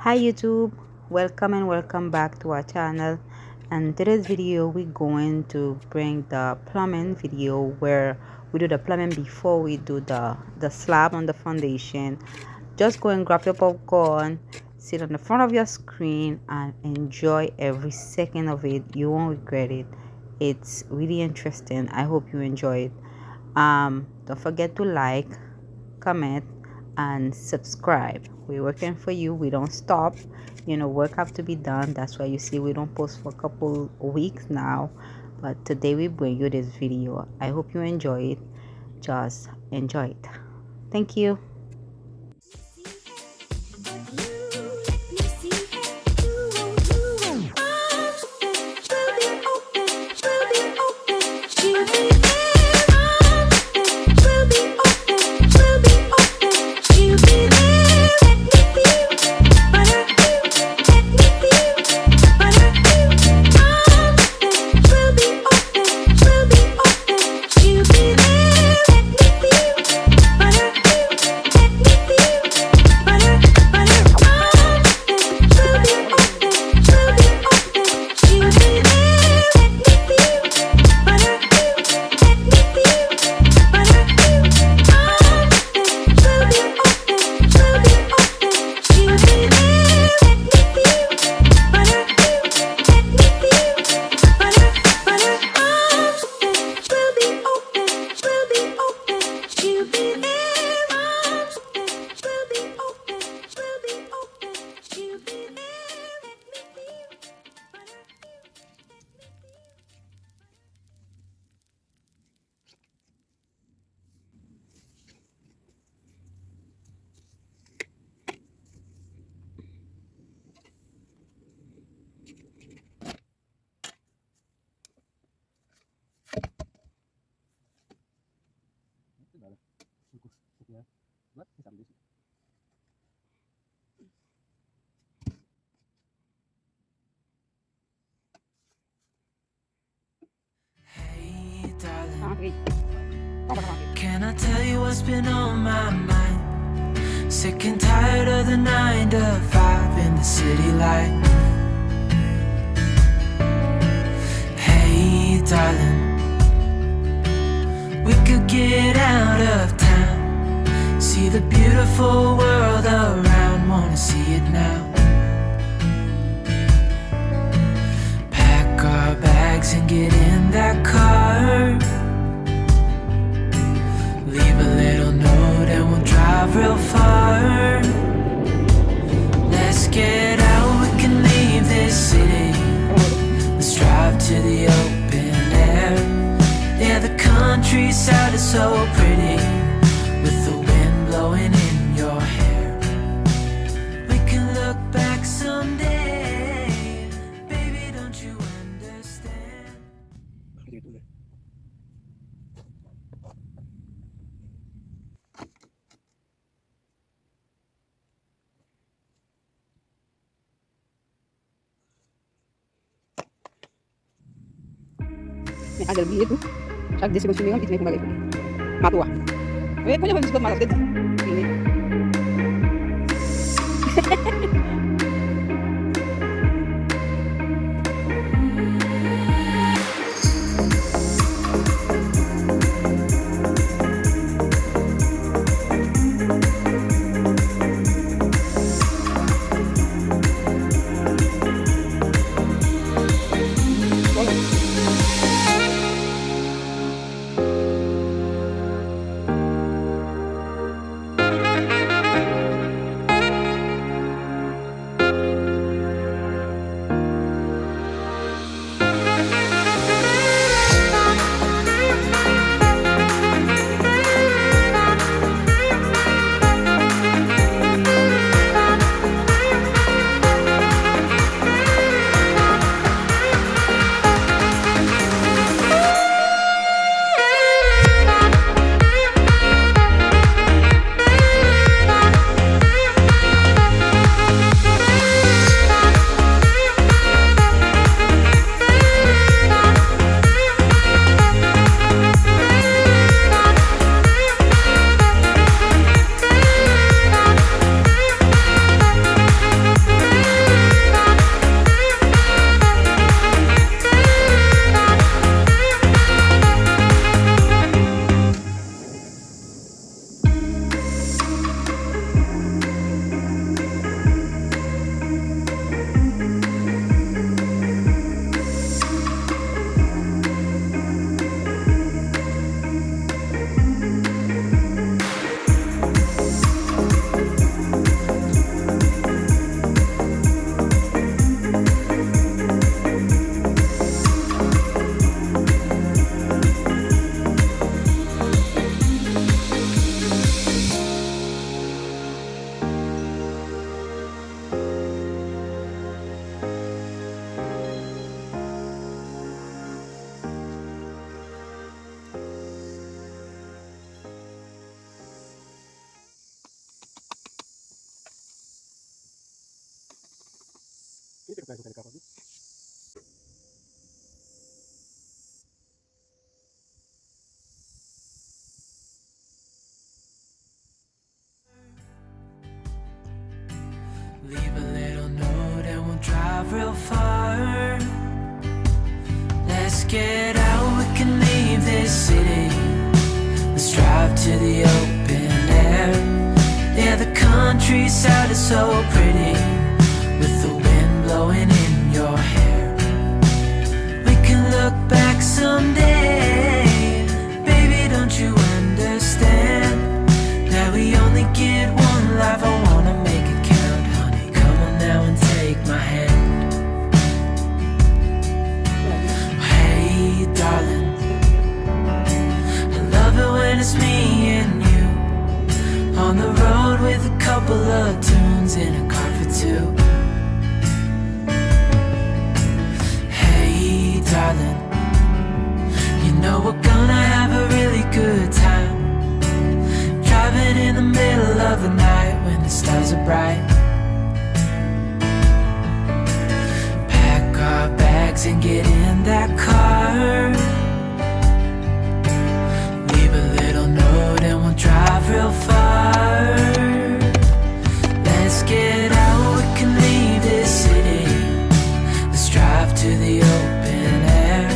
Hi YouTube, welcome and welcome back to our channel. And today's video we're going to bring the plumbing video where we do the plumbing before we do the slab on the foundation. Just go and grab your popcorn, sit on the front of your screen and enjoy every second of it. You won't regret it. It's really interesting. I hope you enjoy it. Don't forget to like, comment and subscribe. We're working for you. We don't stop. Work have to be done. That's why you see we don't post for a couple weeks now, but today we bring you this video. I hope you enjoy it. Just enjoy it. Thank you. Hey, darling, can I tell you what's been on my mind? Sick and tired of the 9 to 5 in the city light. Hey, darling, we could get out of town, see the beautiful world around, wanna see it now. Pack our bags and get in that car, leave a little note and we'll drive real far. Let's get out, we can leave this city. Let's drive to the open air. Yeah, the countryside is so pretty, with the wind blowing in your hair. We can look back someday, baby, don't you understand? Ada lebih itu. Saat dia sebut sembilan itu kembali. Matua. Punya habis sebut malas itu. Ini. Leave a little note and we'll drive real far. Let's get out, we can leave this city. Let's drive to the open air. Yeah, the countryside is so pretty, with the wind blowing in your hair. We can look back someday. Baby, don't you understand that we only get one life? I wanna make it count, honey. Come on now and take my hand. Hey, darling, I love it when it's me and you on the road with a couple of tunes in a car for two. Hey, darling, you know we're gonna have a really good time, driving in the middle of the night when the stars are bright. Pack our bags and get in that car. Leave a little note and we'll drive real far. Let's get out, we can leave this city. Let's drive to the open air.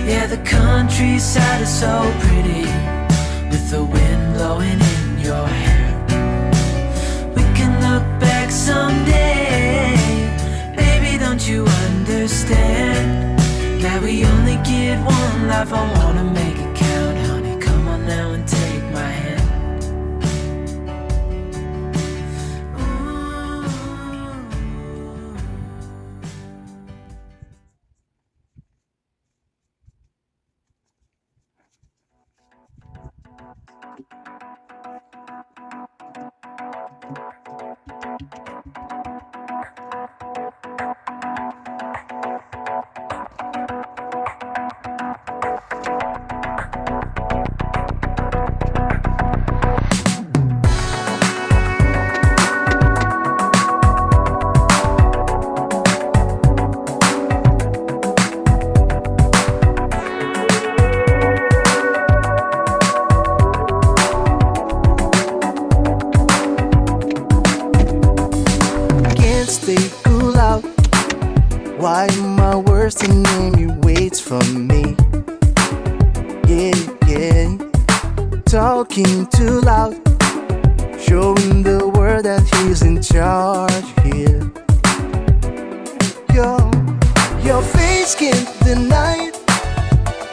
Yeah, the countryside is so pretty, with the wind blowing in your hair. We can look back someday. Baby, don't you understand that we only get one life? I wanna make it count, honey. Come on now and take my hand. Stay cool out. Why my worst enemy waits for me? Yeah, yeah. Talking too loud, showing the world that he's in charge here. Your face can't deny it.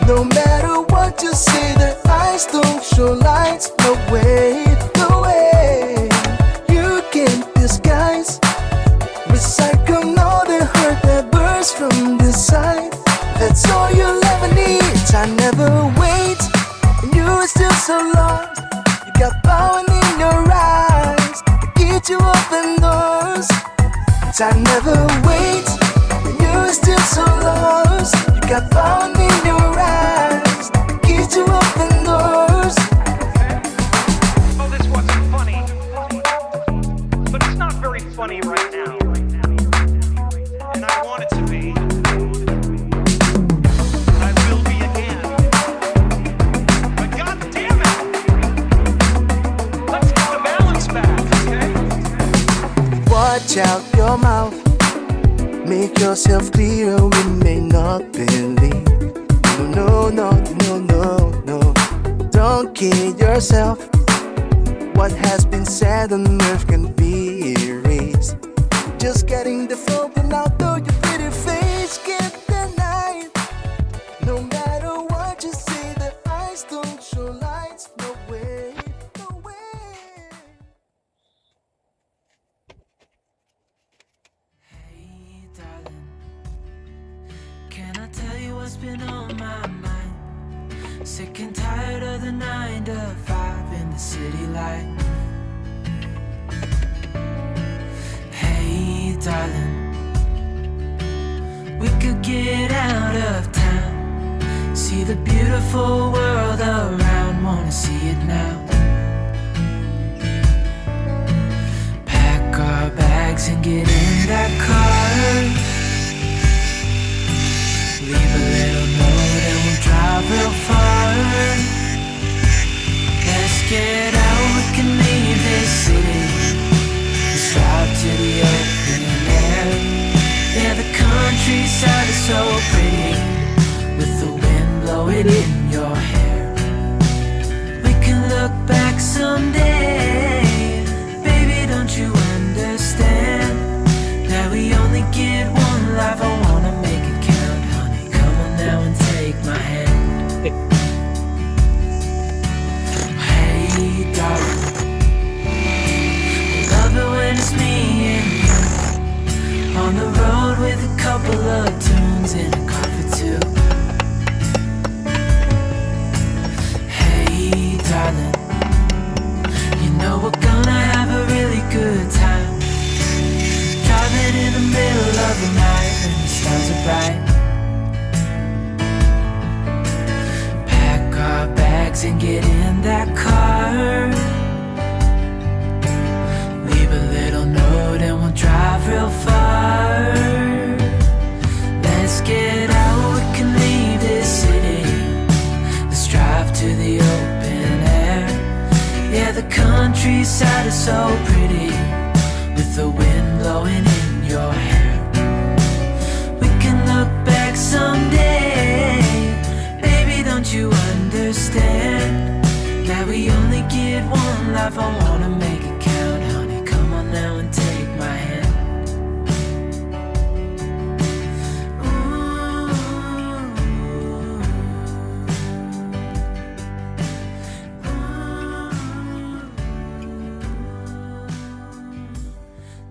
No matter what you say, their eyes don't show lights. No way, no way. You can't disguise, recycle all the hurt that bursts from the side. That's all you'll ever need. I never wait, and you are still so lost. You got power in your eyes to get you open doors. I never wait, and you are still so lost. You got power in your eyes to get you open doors. Oh, this wasn't funny, but it's not very funny right now. And I want it to be. I will be again. But God damn it! Let's get the balance back, okay? Watch out your mouth. Make yourself clear, we may not believe. No, no, no, no, no. Don't kid yourself. What has been said on earth can be erased. Just getting the flow, but now though your pretty face can't deny it. No matter what you say, the eyes don't show lights. No way, no way. Hey, darling, can I tell you what's been on my mind? Sick and tired of the 9 to 5 in the city light. Hey, darling, we could get out of town, see the beautiful world around, wanna see it now. Pack our bags and get in that car. get out, we can leave this city. Let's drive to the open air. Yeah, the countryside is so pretty, with the wind blowing in your hair. We can look back someday. Baby, don't you understand that we only get one life? I wanna make it count, honey. Come on now and take my hand. Hey, darling, love it when it's me and you on the road with a couple of tunes and a coffee too. Hey, darling, you know we're gonna have a really good time, driving in the middle of the night when the stars are bright. Pack our bags and get in that car, leave a little note and we'll drive real far. Let's get out, we can leave this city. Let's drive to the open air. Yeah, the countryside is so pretty, with the wind blowing in your hair. We can look back someday. Baby, don't you understand that we only get one life? I wanna make it count, honey. Come on now and take my hand.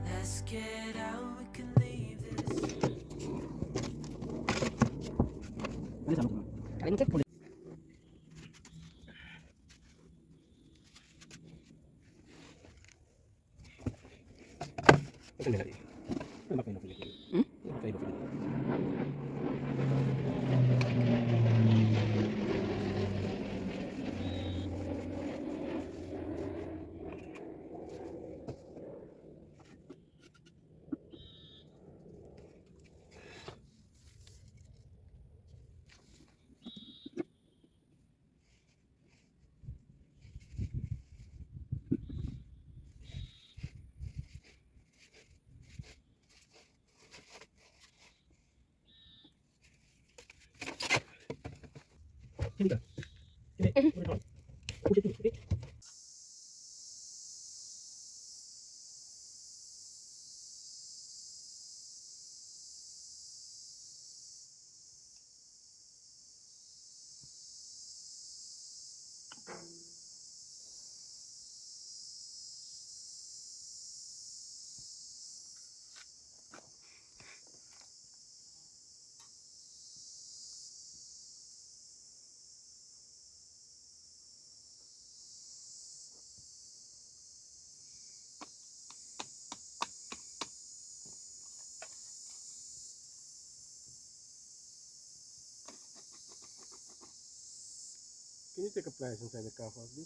Let's get out, we can leave this. Kalimutan. Can you take a place inside the car for me?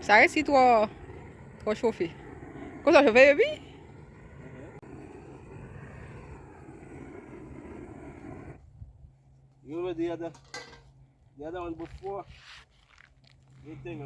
Ça reste trop chauffé. Comment ça chauffe, baby? You know the other one before? You think